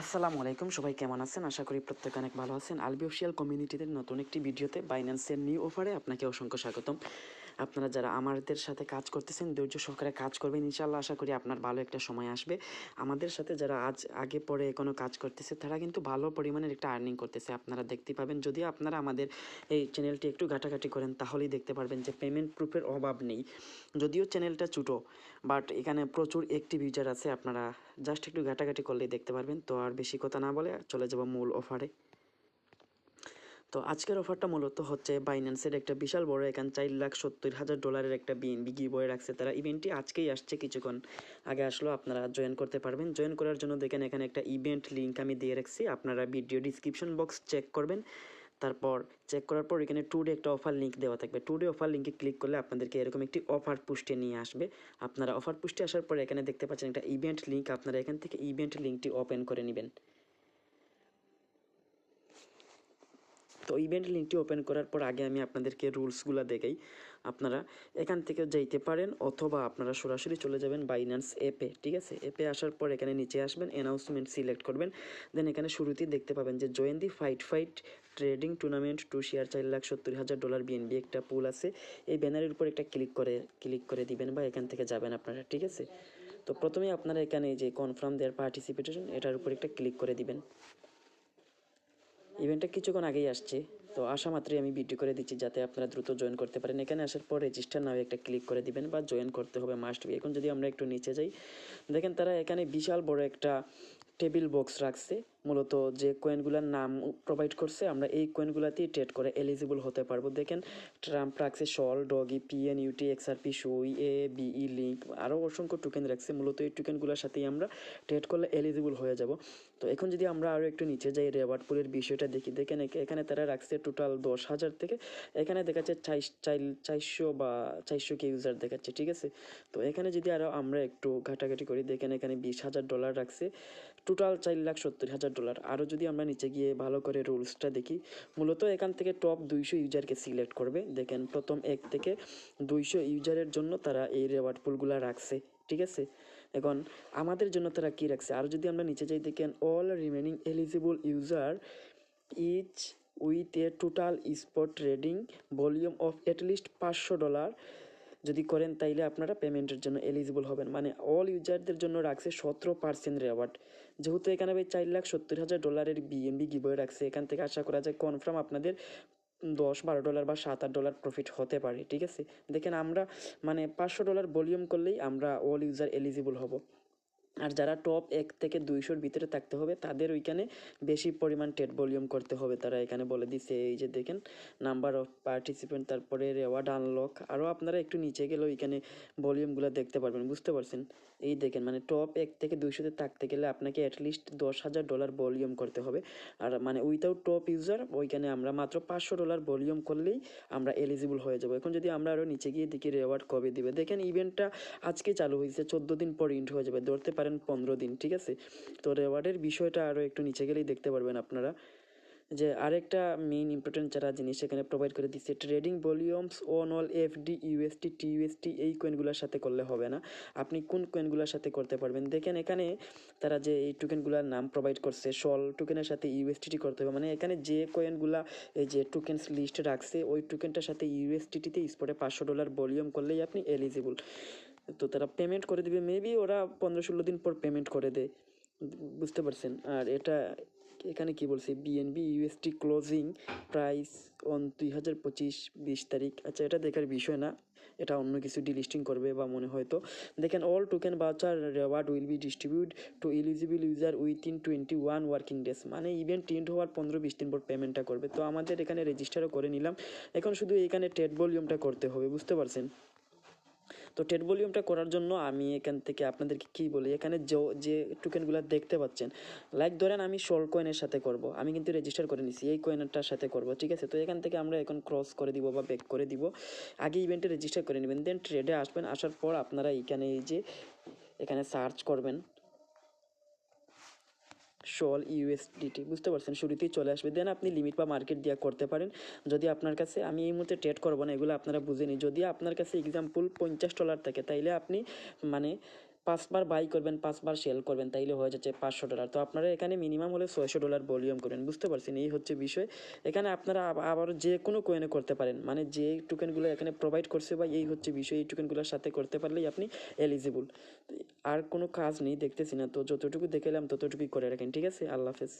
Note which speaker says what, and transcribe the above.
Speaker 1: আসসালামু আলাইকুম, সবাই কেমন আছেন? আশা করি প্রত্যেকে অনেক ভালো আছেন। আলবি অফিসিয়াল কমিউনিটিতে নতুন একটি ভিডিওতে বাইন্যান্সের নিউ অফারে আপনাকে অসংখ্য স্বাগতম। আপনারা যারা আমাদের সাথে কাজ করতেছেন ধৈর্য সহকারে কাজ করবেন, ইনশাআল্লাহ আশা করি আপনার ভালো একটা সময় আসবে। আমাদের সাথে যারা আগে পরে কোনো কাজ করতেছে তারা কিন্তু ভালো পরিমাণের একটা আর্নিং করতেছে, আপনারা দেখতে পাবেন। যদি আপনারা আমাদের এই চ্যানেলটি একটু ঘাটাঘাটি করেন তাহলেই দেখতে পারবেন যে পেমেন্ট প্রুফের অভাব নেই। যদিও চ্যানেলটা ছোটো, বাট এখানে প্রচুর অ্যাক্টিভ ইউজার আছে, আপনারা জাস্ট একটু ঘাটাঘাটি করলেই দেখতে পারবেন। তো আর বেশি কথা না বলে চলে যাব মূল অফারে। তো আজকের অফারটা মূলত হচ্ছে বাইন্যান্সের একটা বিশাল বড় এখানে $4,70,000 একটা বিএনবি গিভওয়ে রাখছে তারা। ইভেন্টটি আজকেই আসছে, কিছুক্ষণ আগে আসলো, আপনারা জয়েন করতে পারবেন। জয়েন করার জন্য দেখেন এখানে একটা ইভেন্ট লিঙ্ক আমি দিয়ে রাখছি, আপনারা ভিডিও ডিসক্রিপশন বক্স চেক করবেন। তারপর চেক করার পর এখানে টুডে একটা অফার লিঙ্ক দেওয়া থাকবে, টুডে অফার লিঙ্কে ক্লিক করলে আপনাদেরকে এরকম একটি অফার পুষ্টে নিয়ে আসবে। আপনারা অফার পুষ্টে আসার পর এখানে দেখতে পাচ্ছেন একটা ইভেন্ট লিঙ্ক, আপনারা এখান থেকে ইভেন্ট লিঙ্কটি ওপেন করে নেবেন। তো ইভেন্ট লিঙ্কটি ওপেন করার পর আগে আমি আপনাদেরকে রুলসগুলো দেখাই। আপনারা এখান থেকে যাইতে পারেন অথবা আপনারা সরাসরি চলে যাবেন বাইন্যান্স অ্যাপে, ঠিক আছে? অ্যাপে আসার পর এখানে নিচে আসবেন, অ্যানাউন্সমেন্ট সিলেক্ট করবেন। দেন এখানে শুরুতেই দেখতে পাবেন যে join the fight trading tournament to share $4,70,000 BNB একটা পুল আছে। এই ব্যানারের উপর একটা ক্লিক করে দিবেন বা এখান থেকে যাবেন আপনারা, ঠিক আছে? তো প্রথমে আপনারা এখানে যে কনফার্ম দেয়ার পার্টিসিপেশন এটার উপর একটা ক্লিক করে দিবেন। ইভেন্টটা কিছুক্ষণ আগেই আসছে, তো আসা মাত্রই আমি ভিডিও করে দিচ্ছি যাতে আপনারা দ্রুত জয়েন করতে পারেন। এখানে আসার পর রেজিস্টার নাও একটা ক্লিক করে দিবেন বা জয়েন করতে হবে মাস্ট বি। এখন যদি আমরা একটু নিচে যাই, দেখেন তারা এখানে বিশাল বড় একটা টেবিল বক্স রাখছে। মূলত যে কয়েনগুলোর নাম প্রোভাইড করছে আমরা এই কয়েনগুলোতেই ট্রেড করে এলিজিবল হতে পারবো। দেখেন ট্রাম্প রাখছে, শল, ডগি, PNUT, XRP, সুই, ABE, লিঙ্ক, আরও অসংখ্য টোকেন রাখছে। মূলত এই টোকেনগুলোর সাথেই আমরা ট্রেড করলে এলিজিবল হয়ে যাব। তো এখন যদি আমরা আরও একটু নিচে যাই, রেওয়ার্ড পুলের বিষয়টা দেখি। দেখেন এখানে তারা রাখছে টোটাল 10,000 থেকে, এখানে দেখাচ্ছে 400 বা 400 ইউজার দেখাচ্ছে, ঠিক আছে? তো এখানে যদি আরও আমরা একটু ঘাটাঘাটি করি, দেখেন এখানে $20,000 রাখছে, টোটাল $4,70,000। আরও যদি আমরা নিচে গিয়ে ভালো করে রুলসটা দেখি, মূলত এখান থেকে টপ 200 ইউজারকে সিলেক্ট করবে। দেখেন প্রথম 1 থেকে 200 ইউজারের জন্য তারা এই রেওয়ার্ড পুলগুলো রাখছে, ঠিক আছে? এখন আমাদের জন্য তারা কী রাখছে, আর যদি আমরা নিচে যাই, দেখেন all remaining eligible user each with a total spot trading volume of at least $500 যদি করেন তাইলে আপনারা পেমেন্টের জন্য এলিজিবল হবেন। মানে অল ইউজারদের জন্য রাখছে 17% রেওয়ার্ড। যেহেতু এখানে ভাই $4,70,000 বিএনবি গিভওয়ে রাখছে, এখান থেকে আশা করা যায় কনফার্ম আপনাদের $10-12 বা $7-8 প্রফিট হতে পারে, ঠিক আছে? দেখেন আমরা মানে $500 ভলিউম করলেই আমরা অল ইউজার এলিজিবল হব। আর যারা টপ 1 থেকে 200-র ভিতরে থাকতে হবে তাদের ওইখানে বেশি পরিমাণ ট্রেড ভলিউম করতে হবে, তারা এখানে বলে দিছে। এই যে দেখেন নাম্বার অফ পার্টিসিপেন্ট, তারপরে রেওয়ার্ড আনলক, আরও আপনারা একটু নিচে গেলে ওইখানে ভলিউমগুলো দেখতে পারবেন, বুঝতে পারছেন? এই দেখেন মানে টপ 1 থেকে 200-তে থাকতে গেলে আপনাকে অ্যাটলিস্ট $10,000 ভলিউম করতে হবে। আর মানে উইথাউট টপ ইউজার ওইখানে আমরা মাত্র $500 ভলিউম করলেই আমরা এলিজিবল হয়ে যাব। এখন যদি আমরা আরও নিচে গিয়ে দেখি রেওয়ার্ড কবে দিবে, দেখেন ইভেন্টটা আজকে চালু হয়েছে, 14 দিন পর ইন্ট হয়ে যাবে, ধরতে পারেন 15 দিন, ঠিক আছে? তো রেওয়ার্ডের বিষয়টা আরও একটু নিচে গেলেই দেখতে পারবেন আপনারা যে আরেকটা মেইন ইম্পর্টেন্ট যারা জিনিস এখানে প্রোভাইড করে দিচ্ছে, trading volumes on all FD, UST, TUST এই কয়েনগুলোর সাথে করলে হবে না, আপনি কোন কয়েনগুলোর সাথে করতে পারবেন। দেখেন এখানে তারা যে এই টোকেনগুলোর নাম প্রোভাইড করছে, শল টোকেনের সাথে USDT করতে হবে, মানে এখানে যে কয়েনগুলা এই যে টোকেনস লিস্ট রাখছে ওই টোকেনটার সাথে USDT-তে স্পটে $500 ভলিউম করলেই আপনি এলিজিবল। তো তারা পেমেন্ট করে দিবে, মেবি ওরা 15-16 দিন পর পেমেন্ট করে দেয়, বুঝতে পারছেন? আর এটা এখানে কি বলছে, BNB USD closing price on 2025 20 তারিখ। আচ্ছা এটা দেখার বিষয় না, এটা অন্য কিছু ডিলিস্টিং করবে বা মনে হয়তো। দেখেন all token voucher reward will be distribute to eligible user within 21 working days, মানে ইভেন্ট এন্ড হওয়ার 15-20 দিন পর পেমেন্টটা করবে। তো আমাদের এখানে রেজিস্টারও করে নিলাম, এখন শুধু এখানে ট্রেড ভলিউমটা করতে হবে, বুঝতে পারছেন? তো ট্রেড ভলিউমটা করার জন্য আমি এখান থেকে আপনাদেরকে কী বলি, এখানে যে টোকেনগুলো দেখতে পাচ্ছেন, লাইক ধরেন আমি শল কয়েনের সাথে করব, আমি কিন্তু রেজিস্টার করে নিছি এই কয়েনটার সাথে করব, ঠিক আছে? তো এখান থেকে আমরা এখন ক্রস করে দিব বা ব্যাক করে দিব, আগে ইভেন্টে রেজিস্টার করে নেবেন, দেন ট্রেডে আসবেন। আসার পর আপনারা এইখানে এই যে এখানে সার্চ করবেন শল USDT, বুঝতে পারছেন? শুরুতেই চলে আসবে, দেন আপনি লিমিট বা মার্কেট দিয়ে করতে পারেন। যদি আপনার কাছে, আমি এই মুহূর্তে ট্রেড করবো না, এগুলো আপনারা বুঝে নিন। যদি আপনার কাছে এক্সাম্পল $50 থাকে তাইলে আপনি মানে 5বার বাই করবেন, 5বার সেল করবেন, তাইলে হয়ে যাচ্ছে $500। তো আপনারা এখানে মিনিমাম হলে $600 ভলিউম করবেন, বুঝতে পারছেন? এই হচ্ছে বিষয়। এখানে আপনারা আবার যে কোনো কয়েনে করতে পারেন, মানে যে টোকেনগুলো এখানে প্রোভাইড করছে বা এই হচ্ছে বিষয়, এই টোকেনগুলোর সাথে করতে পারলেই আপনি এলিজিবল। আর কোনো কাজ নেই দেখতেছি না, তো যতটুকু দেখালাম ততটুকুই করে রাখেন, ঠিক আছে? আল্লাহ হাফেজ।